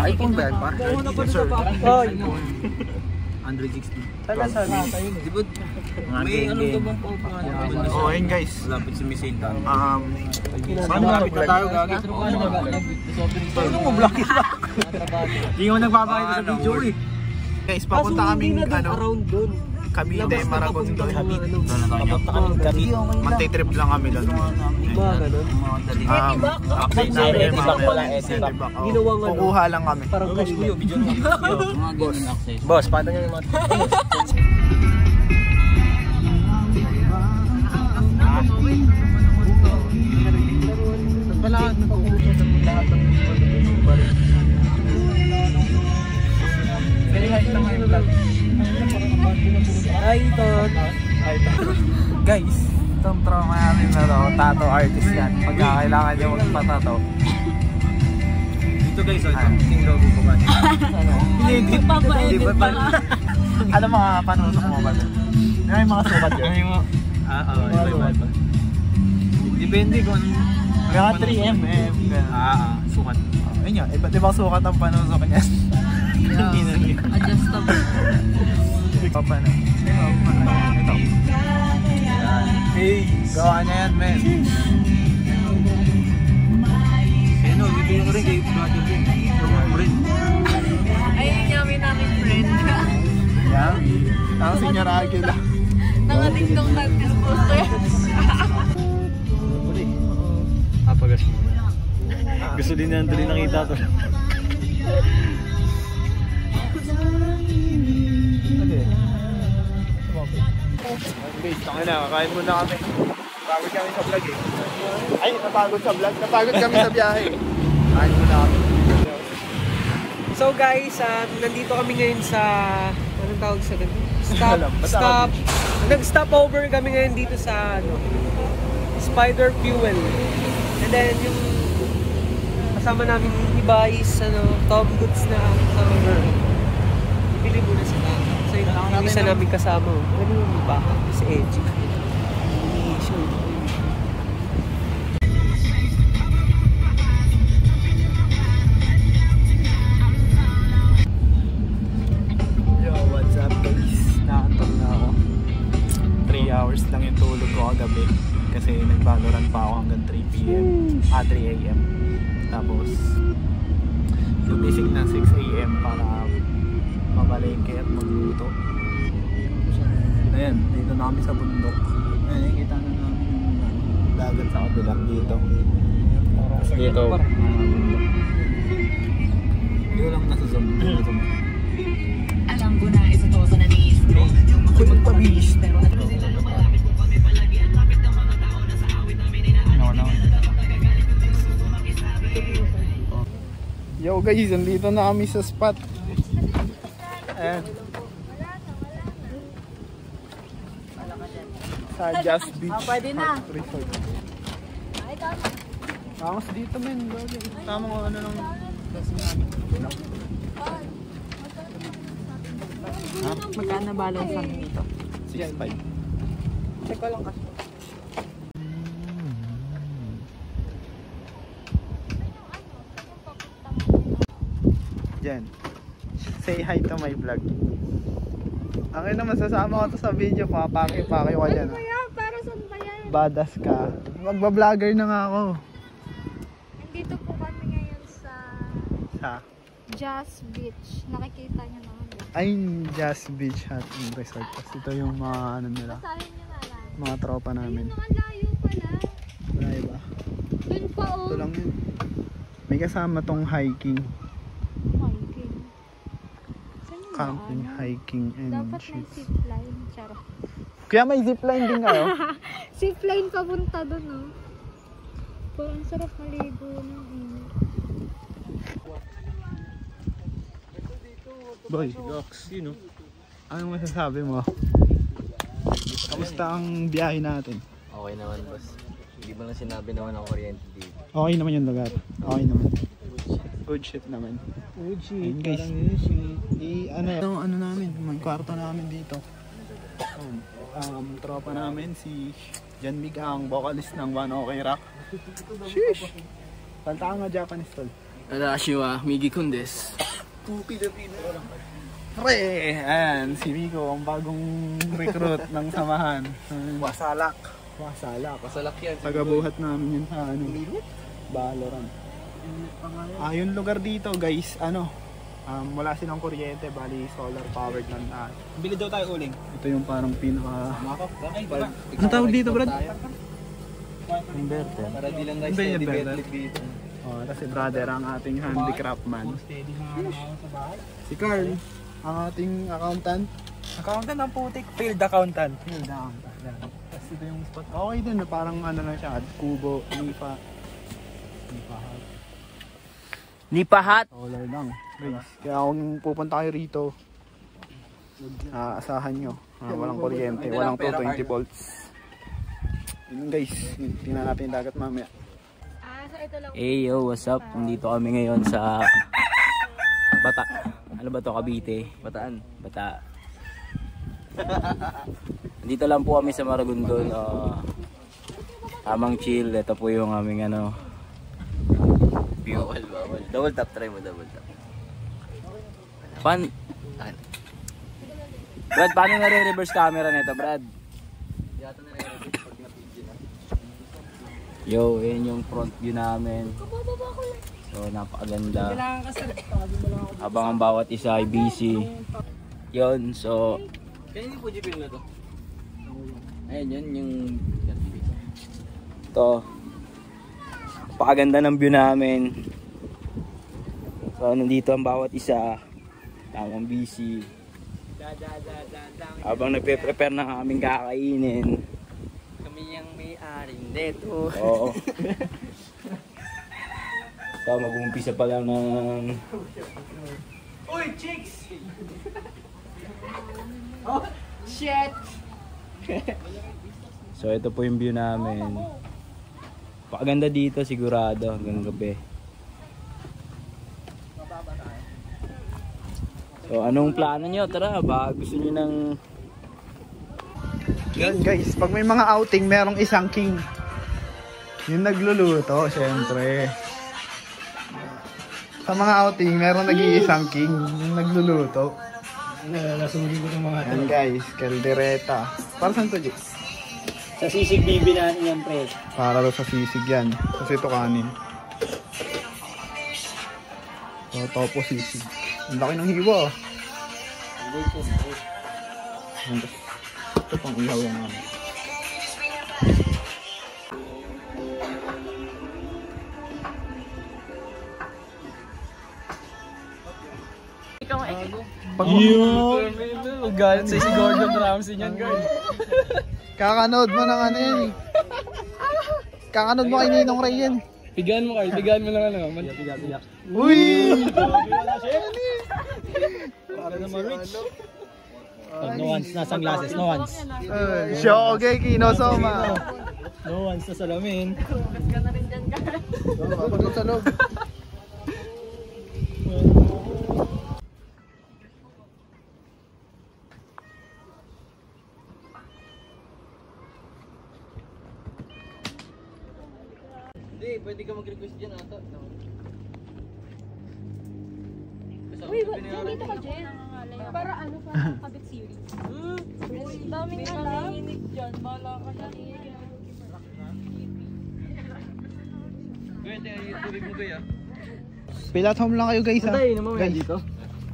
iPhone ba yan pa? Sir. Oy. Android 16. Taga saan? Di ba? May ano ka bang paupangan? Oh, ayun guys. Lapit sa Misinta. Saan malapit na tayo, Gagi? Ano mo vlog ba? Hindi mo nagpapakita sa video eh. Guys, papunta kaming around doon. Cavite, Maragondo. Cavite. Mantitrip lang kami doon. Mga ganun. Update namin yung mga Ginawa nga kukuha lang kami. parang cash mo yun. Boss, paano nyo yung mga... Ay, Ton. Guys, itong trauma namin na to, tattoo artist yan. Pagka kailangan nyo magpatato. Ito guys, king logo ko ba? Hindi ba? Ano mga panunok mo ba doon? Ano yung mga sukat yun? Iba. Depende kung ano. Mga 3mm. Sukat. Ayun yun, iba't ibang sukat ang panunok niya. Adjustable. Papa na. Ito. Hey, gawa niya yan, men. Ano, bibigyan ko rin kay brother din. Gawa mo rin. Ayun yung namin friend. Yan. Ang Senior Aguila. Nakatingtong nag-disposer. Pagas mo. Gusto din na tuloy nakita to. Guys, tangin na, kakain muna kami. Napagod kami sa vlog eh. Ay, napagod sa vlog. Napagod kami sa biyahe. Kain muna kami. So guys, nandito kami ngayon sa anong tawag sa ganito? Nag-stop over kami ngayon dito sa Spider Fuel. And then yung kasama namin iba is Tom Goods na summer. Bili muna sila. So yung isa namin kasama. Ano yung iba? Si Edgy. What's up guys? Nakantog na ako. 3 hours lang yung tulog ko kagabi. Kasi nag-Valorant pa ako hanggang 3 PM. 3 AM. Tapos gumising ng 6 AM para mamalengke at magluto. Ayan, dito na kami sa bundok. Ayan, nakikita na namin yung dagat sa kabilang dito. Dito. Hindi ko lang nasa zoom. Alam ko na isa to sa naniis mo. Ako magpabilis. Yo guys, andito na kami sa spot. Ayan. Sa Just Beach. Pwede na. Resort. Ay, tama. Tama dito men. Tama ko ano nung Magkano balance lang dito? 6.5. Check ko lang kasi. Diyan. Say hi to my vlog. Ang ina, masasama ko to sa video. Papaki-paki ko dyan. Ano yan? Para saan ba yan? Badass ka. Magba-vlogger na nga ako. Nandito po kami ngayon sa Just Beach. Nakikita niyo naman. Ay, Just Beach Hut and Resort. Tapos ito yung mga ano nila. Basahin niyo na lang. Mga tropa namin. Ayun, nakalayo pala. Wala iba. Dun pa oh. Ito lang yun. May kasama tong hiking. Hiking. Saan yung Camping, daan? hiking, and Dapat may shit. zipline. Charot. Kaya may zipline din kayo? Zipline papunta dun oh. Parang sarap maligo ng init. Boy, yun o. Anong masasabi mo? Kamusta ang biyahe natin? Okay naman boss. Hindi mo lang sinabi naman ang kuryente dito. Okay naman yung lugar. Okay naman. Good shit naman. Good shit. Ayun guys. Ano namin, may kwarto namin dito. Tropa namin si Jan Mig, ang vocalist ng One OK Rock. Sheesh! Kanta ka nga Japanese tol. Arashima Migi Kundes. Pre, ayan, si Miko, ang bagong recruit ng samahan. Wasalak. Wasalak yan. Tagabuhat namin yun sa ano, Valorant. Yung lugar dito guys, wala silang kuryente, bali solar powered lang. Bili daw tayo uling. Ito yung parang pinaka... Ay, Ang tawag dito, Brad? Inverter. Para di lang guys, Inverter. dito. Tapos si brother ang ating handicraftman. Steady na nga sa bahay. Si Carl, ang ating accountant. Accountant ng putik. Field accountant. Tapos ito yung spot. Okay din, parang lang siya, kubo, Nipahat. solar lang. Guys, kaya kung pupunta kayo rito, asahan nyo. Walang kuryente, walang 220 volts. Yun guys, tingnan natin yung dagat mamaya. Hey yo, what's up? Nandito kami ngayon sa ano ba to, Cavite? Bata. Nandito lang po kami sa Maragondon. Tamang chill. Ito po yung aming view. Bawal. Double tap, try mo double tap. Brad, paano nare-reverse camera nito, Brad? Yo, yun yung front view namin. So, napakaganda. Habang ang bawat isa ay busy. Yun, so... Kaya hindi po G-Film na to? Ayun, yun yung... Ito. Napakaganda ng view namin. So, nandito ang bawat isa. Tamang busy. Habang nagpe-prepare ng aming kakainin. Kami yung may-aring dito. Oo. So, mag-uumpisa pa lang ng... Uy, chicks! Oh, shit! So, ito po yung view namin. Pakaganda dito, sigurado, hanggang gabi. So, anong plano nyo? Tara, baka gusto nyo ng... Yan guys, pag may mga outing, merong isang king. Yung nagluluto, syempre. Sa mga outing, meron nag-iisang king. Yung nagluluto. Nasugin ko ng mga Yan guys, kaldereta. Para saan to, Jix? Sa sisig bibi natin yan, pre. Para daw sa sisig yan. Kasi ito kanin. So, topo sisig. Ang laki ng hiwa. Ito pang ihaw yan namin. Galit sa si Gordon Ramsay niyan, girl. Kakanood mo ng ano yan eh. Kakanood mo kay Ninong Ray yan. Pigaan mo, Carl. Pigaan mo lang ano. Piga. Uy! Para naman rich. No one's na sunglasses, no one's. Shoge, Kinosoma. No one's na salamin. Pagod sa loob. Hindi, pwede ka mag-request dyan ata. Uy, nandito ka, Jen. Para ano pa, kabit series. Daming alam. Dyan, bala ka na. Pwede, YouTube mo kaya? Feel at home lang kayo guys ha. Patay naman Guys, dito.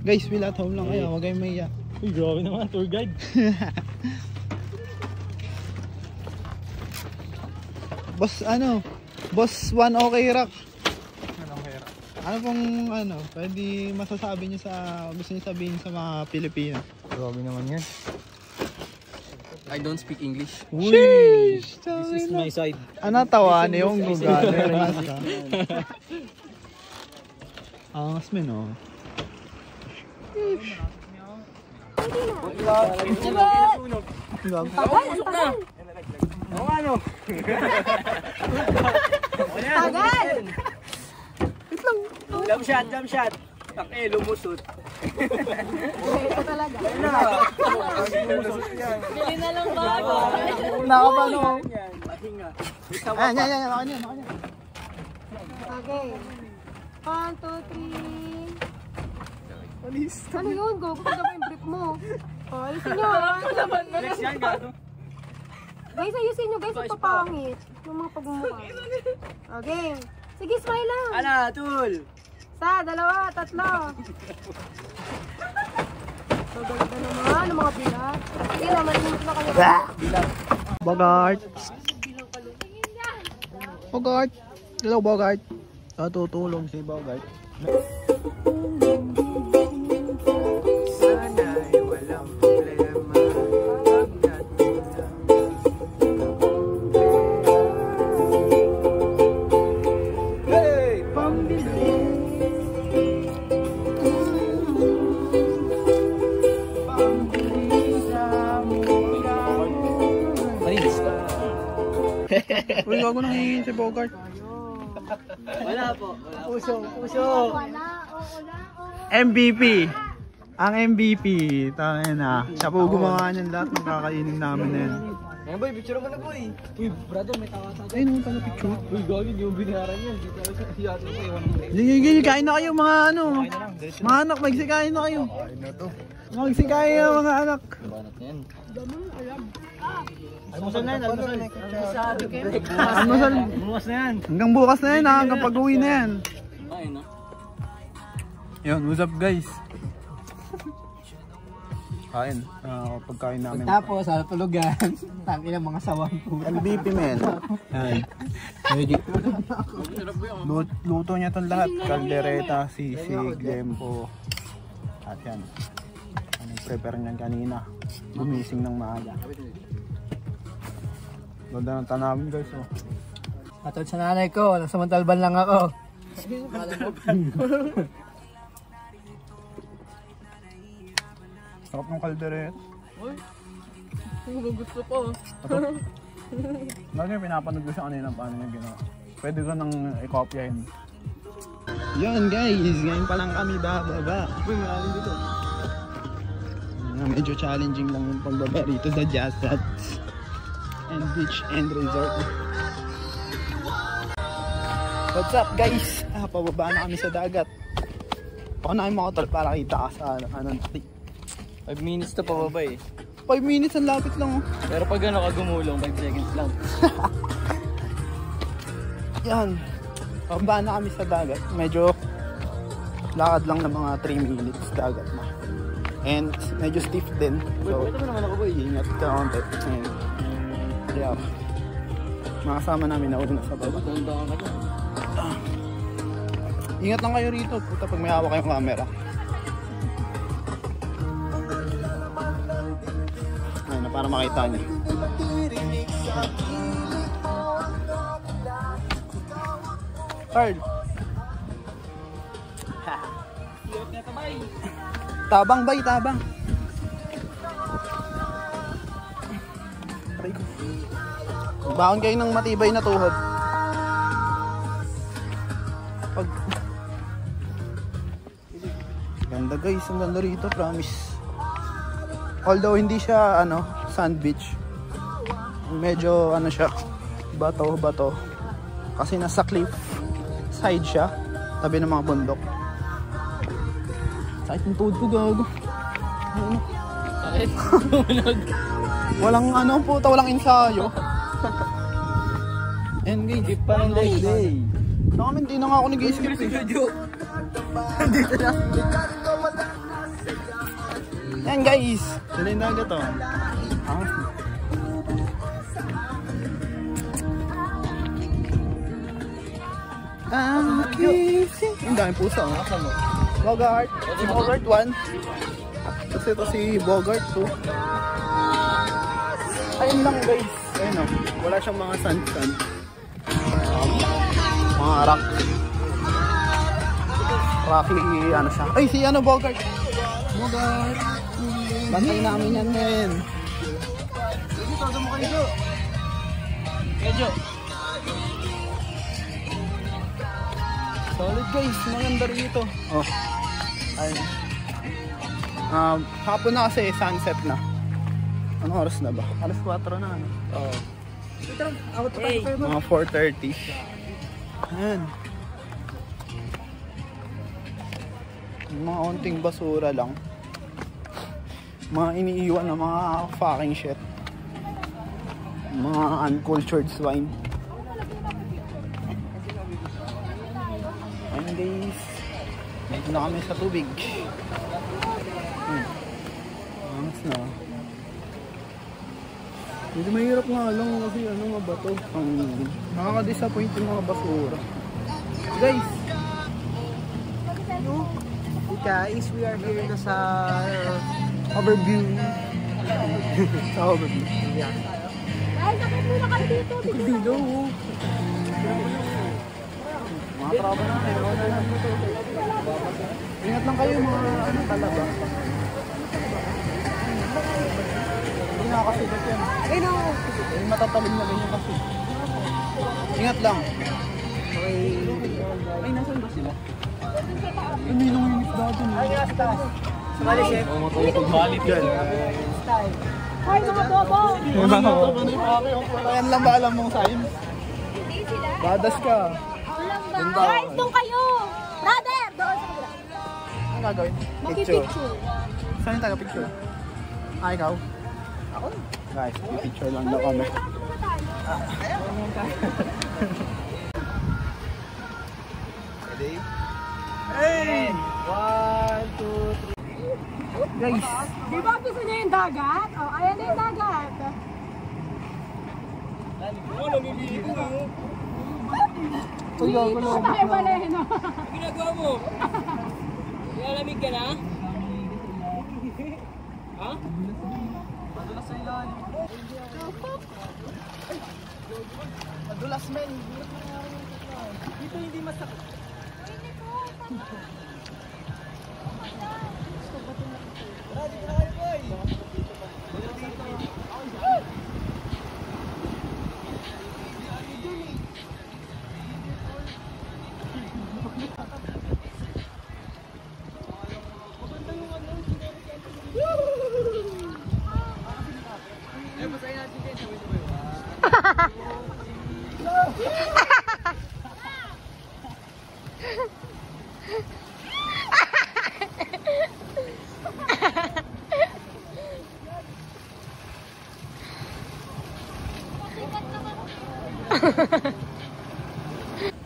guys, feel at home lang kayo. Huwag kayong maiya. Uy, grabe naman, tour guide. Boss, Boss 1 okay rock. Ano pong pwede masasabi niyo sa gusto niyo sabihin sa mga Pilipino? Grabe naman yan. I don't speak English. Uy! This is my side. Ano tawa niyo yung lugar? Angas men oh. Tagal! Jump shot. Lumusot. Ito talaga. Bili na lang bago. Nakabano. Ayan. Okay. 1, 2, 3. Alis. Ano yun? Go. Pagka pa yung brief mo. Oh, ayusin nyo. Flex yan, gato. Guys, ayusin nyo. Guys, ang papangit. Yung mga pagmumukha. Okay. Sige, smile lang. Ana, tul. 1, 2, 3. So, ganda naman ng mga bilat. Sige na, malimit na kayo. Bogart. Bogart. Hello, Bogart. Tutulong si Bogart. Sana'y walang problema. Hey! Pambili. Pambili sa mura. Marinis ka. Uy, gago nang hingin si Bogart. Wala po. Puso. MVP. Ang MVP. Tangin na. Siya po gumawa niyan lahat ng kakainin namin na yan. Ayan boy, picture mo na boy. Uy, brado, may tawa sa Ay, nung tala picture. Uy, gawin yung binayaran yan. Dito ako sa yata ko, iwan mo rin. Gigi, kain na kayo mga ano. Mga anak, magsikain na kayo. Magsikain na mga anak. Banat na yan. Almusal na yan, almusal. Almusal. Almusal na yan. Hanggang bukas na yan ha, hanggang pag-uwi na yan. Ayun na. Yun, what's up guys? Kain, pagkain namin. Tapos, sa tulugan. Tangin ang mga sawang po. MVP men. Yan. Luto niya itong lahat. Caldereta, sisig, lempo. At yan. Anong prepare niyan kanina. Gumising ng maaga. Ganda ng tanawin guys. Oh. Atod sa nanay ko, nagsamantalban lang ako. Sarap ng caldereta. Uy, gusto po. Lagi pinapanood ko siya kanina paano niya ginawa. Pwede ko nang i-copyahin. Yan guys, ngayon pa lang kami bababa. Uy, maraming dito. Medyo challenging lang yung pagbaba rito sa Jazz Hut and Beach and Resort. What's up guys? Pababa na kami sa dagat. Baka na kayo makatol para kita ka sa ano natin. 5 minutes na pababa eh. 5 minutes ang lapit lang oh. Pero pag ano ka gumulong, 5 seconds lang. Yan. Pababa na kami sa dagat. Medyo lakad lang ng mga 3 minutes dagat na. And medyo stiff din. So, Ito mo naman ako boy. ingat ka konti. And, yeah. Mga kasama namin na una sa baba. Tandaan ka dyan. Ingat lang kayo rito. Puta pag may hawak kayong camera. Ayun na para makita niyo. Carl. Tabang bay, tabang. Aray ko. Baon kayo ng matibay na tuhod. Pag... Ganda guys, ang ganda rito, promise. Although hindi siya ano, sand beach. Medyo ano siya, bato. Kasi nasa cliff side siya, tabi ng mga bundok. Sakit ng tuhod ko, gago. Ano? Sakit. Walang ano po, walang ensayo. And guys, Skip pa ng leg day. Saka hindi na nga ako nag-skip eh. Dito na. Yan guys. Sila yung dagat oh. Kissing. Ang daming pusa oh. Bogart. Si Bogart 1. Tapos ito si Bogart 2. Ayun lang guys. Ayun oh. Wala siyang mga sand. Mga rock. Rocky ano siya. Ay si ano Bogart. Bantay namin yan men. Sige, todo mo kayo. Medyo. Solid guys, maganda rito. Oh. Ayun. Hapon na kasi sunset na. Anong oras na ba? Alas 4 na ano? Oo. Mga 4:30. Ayan. Mga onting basura lang. Mga iniiwan na mga fucking shit. Mga uncultured swine. Ayun guys. Dito na kami sa tubig. Angas na. Hindi mahirap nga lang kasi ano nga ba to? Nakaka-disappoint yung mga basura. Guys! Guys, we are here na sa Overview. Sa overview. yeah. Ay, nakit muna kayo dito. Dito. Mga tropa na kayo. Ingat lang kayo mga ano talaga. Hindi nakakasugat yan. Ay, no! Yung matatalim na ganyan kasi. Ingat lang. Okay. Ay, nasan ba sila? Uminong yung isda dun. Ay, nasta. Sumali, chef. Pagmalit yan. Ay, mga bobo. Yan lang ba alam mong science? Badas ka. Guys, doon kayo. Brother, doon sa kabila. Ano gagawin? Makipicture. Saan yung taga-picture? Ah, ikaw? Ako? Guys, picture lang daw kami. Ready? Hey! 1, 2, 3. Guys! Di ba gusto niya yung dagat? Oh, ayan na yung dagat. Uy, gago na. Tayo pala yun. Ginagawa mo? Lalamig ka na? Ha? Madulas men. Dito hindi masakit.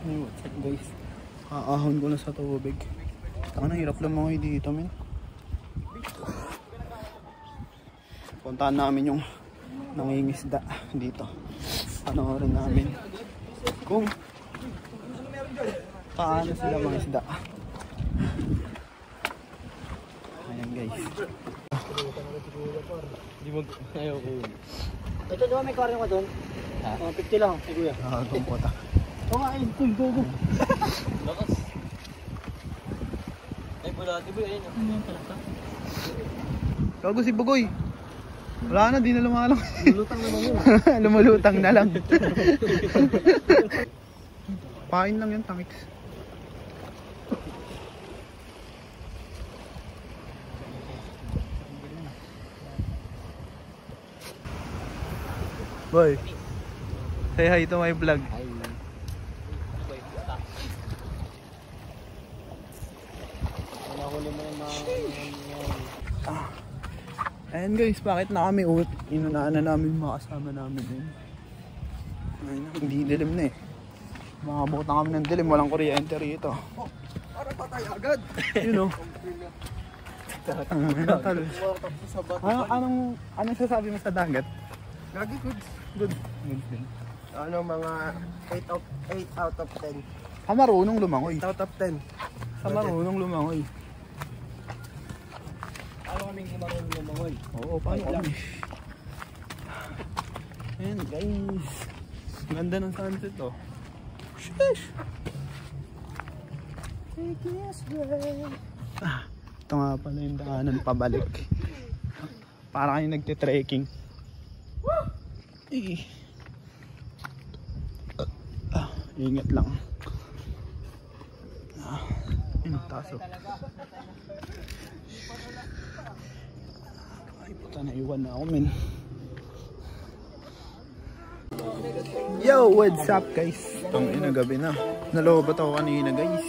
Hey, what's up guys? Aahon ko na sa tubig. Ang hirap lang mga dito men. Puntahan namin yung nangingisda dito. Panoorin namin kung paano sila mga isda. Ayan guys. Ayaw ko yun. Ito diba may karyo ka doon? 50 lang, si kuya. Itong pota. Oo nga, ayun. Uy, go, go. Lakas. Ay, bulati ba yun? Gago si Bugoy. Wala na, di na lumalang. Lulutang naman yun. Lumulutang na lang. Pain lang yung tangix. Boy, say hi to my vlog. Ayan guys, bakit na kami inunaan na namin mga kasama namin yun. Ayun, hindi dilim na eh. Makabukot na kami ng dilim, walang kuryente rito. Oh, para patay agad. You know. Anong sasabi mo sa dagat? Lagi good. Good. Good din. Ano, mga 8 out of 10. Sa marunong lumangoy. 8 out of 10. Sa marunong lumangoy. Ano kaming kumarunong lumangoy? Oo, paano kami? Ayan guys. Ganda ng sunset oh. Sheesh! Ito nga pala yung daanan pabalik. Para kayo nagte-trekking. Ingat lang. Ayun, taso. Ay puta, naiwan na ako men. Yo, what's up guys? Ang inagabi na. Nalobat ako kanina guys.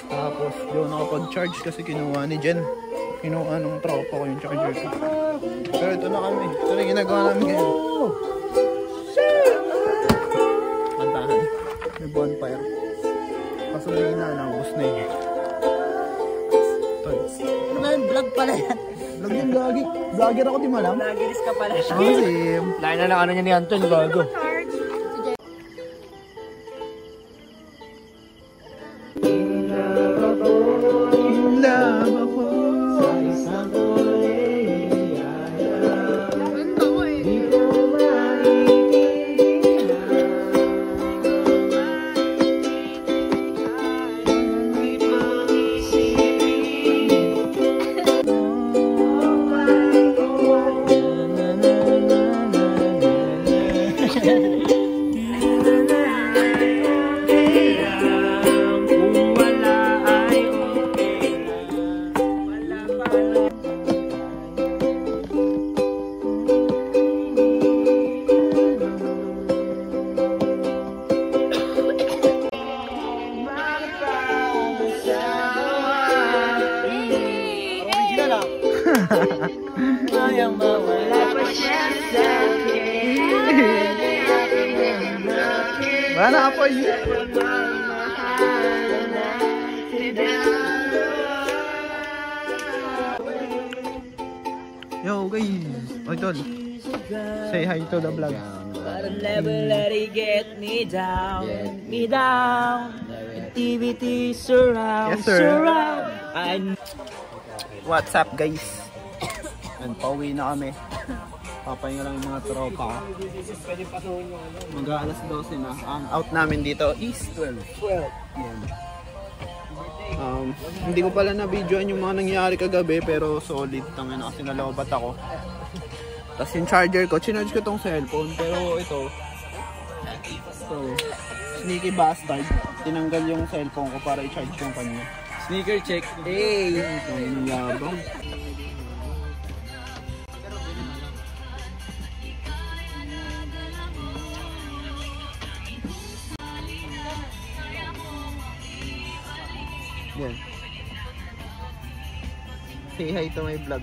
Tapos yun nakapag-charge kasi kinuha ni Jen. Kinuha nung tropa ko yung charger ko. Pero ito na kami. Ito na ginagawa namin ngayon. Kantahan. May bonfire. Kasulina na, ubos na yun. Ano ba yung vlog pala yan? Vlog yung gagi. Vlogger ako, di mo alam? Vloggeris ka pala siya. Sim. Lain na lang ano niya ni Anton, bago. Ayang mawala pa siya sa akin. Wala po yun. Yo guys, idol. Say hi to the vlog. I'll never let it get me down, me down. Activity surround, Yes, sir. surround. What's up guys? And pauwi na kami. Papahinga lang yung mga tropa ko. Mag-aalas 12 na. Ang out namin dito is 12. Yan. Hindi ko pala na-videoan yung mga nangyari kagabi pero solid. Tangin na kasi nalobat ako. Tapos yung charger ko, chinarge ko tong cellphone. Pero ito, sneaky bastard. Tinanggal yung cellphone ko para i-charge yung kanya. Sneaker check. Hey! Ito yung yabang. Yan. Say hi to my vlog.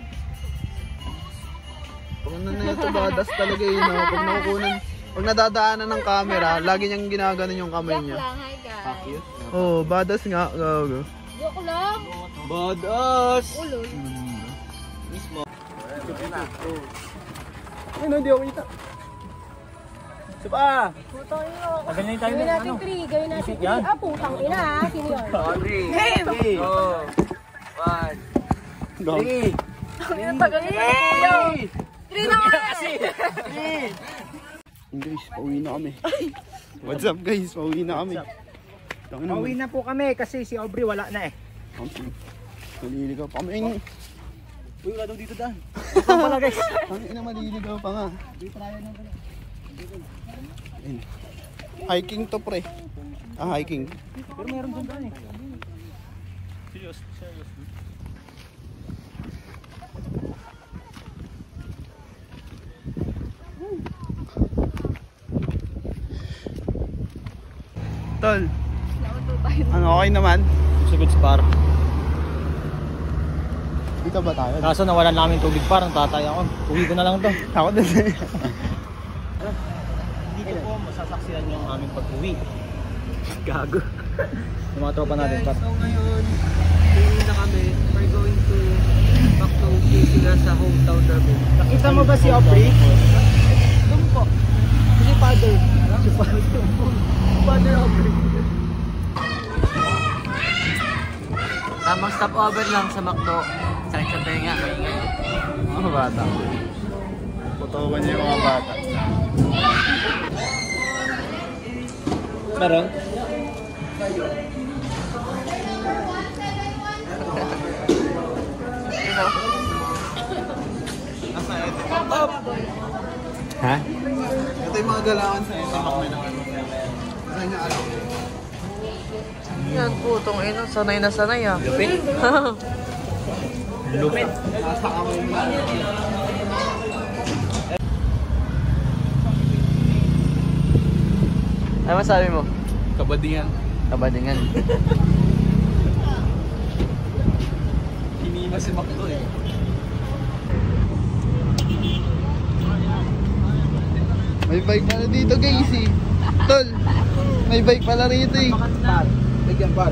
Pag ito badas talaga yun. Pag nakukunan, pag nadadaanan ng camera, lagi niyang ginaganon yung kamay niya. Hi guys. Oh, badas nga. Gago. Joke lang. Badas! Ulol. Ay, no, hindi ako kita. Supa! Putang ina ako. Ganyan tayo Gawin ng natin ano. 3. Gawin natin 3. Yan. Ah, putang ina ha. Sino yun? Game! 2, 1, 3. Ang ina tagal nila. 3 na nga. Guys, pauwi na kami. What's up guys? Pauwi na kami. Pauwi na po kami kasi si Aubrey wala na eh. Maliligaw pa kami. Uy, wala daw dito daan. Saan pala guys? Ang ina, maliligaw pa nga. Ayun. Hiking to pre. Hiking. Pero meron dyan daan eh. Serious. Tol. Ano, okay naman? Sagot sa par. Dito ba tayo? Kaso nawalan namin tubig par, ang tatay ako. Uwi ko na lang to. Ako din. Dito po masasaksihan yung aming pag-uwi. Gago. Yung mga tropa natin par. So ngayon, uwi na kami. We're going to back to sila sa hometown namin. Nakita mo ba si Aubrey? Doon po. Si father. Father Aubrey. Tamang stopover lang sa McDo. Sakit sa tenga. Mga bata. Putawan niya yung mga bata. Meron? Ha? Ito yung mga galawan sa ito. Ano niya alam? Yan po, itong ino. Sanay na sanay ah. Lupit. Lupit. Nasa amoy mo. Ano masabi mo? Kabadingan. Kabadingan. Hinima si Macdo eh. May bike pala dito guys eh. Tol, may bike pala rito eh. Bigyan par.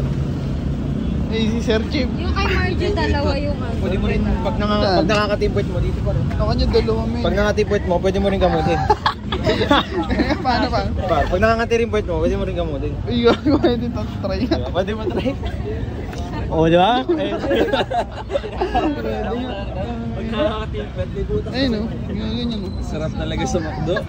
Ay, si Sir Chip. Yung kay Margie, dalawa yung ano. Pwede mo rin, pag nakakatipwit mo dito par. Ako niya dalawa may. Pag nakatipwit mo, pwede mo rin gamutin. Paano pa? Par, pag nakakatipwit mo, pwede mo rin gamutin. Iyo, pwede ito try. Pwede mo try. Oo, di ba? Ayun o, ganyan o. Sarap talaga sa McDo.